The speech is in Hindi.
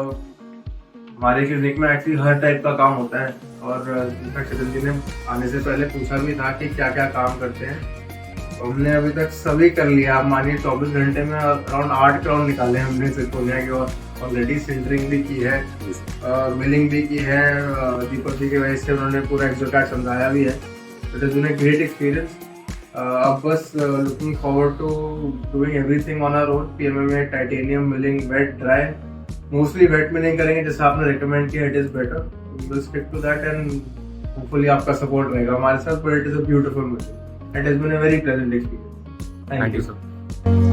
हमारे क्लिनिक में एक्चुअली हर टाइप का काम होता है और इनफैक्ट सिद्धर्थ जी ने आने से पहले पूछा भी था कि क्या क्या काम करते हैं, तो हमने अभी तक सभी कर लिया। आप मानिए 24 घंटे में अराउंड 8 क्राउन निकाले हमने सिर्कोनिया के, और ऑलरेडी सिल्टरिंग भी की है, मिलिंग भी की है। दीपक जी की वजह से उन्होंने पूरा एक्सोकैट समझाया भी है। It is been a great experience. अब बस looking forward to doing everything on our own. PMMA, titanium, milling, wet, dry. Mostly wet milling करेंगे जैसा आपने रिकमेंड किया, it is better. We will stick to that and hopefully आपका सपोर्ट रहेगा हमारे साथ। But it is a beautiful milling. It has been a very pleasant experience. Thank you sir.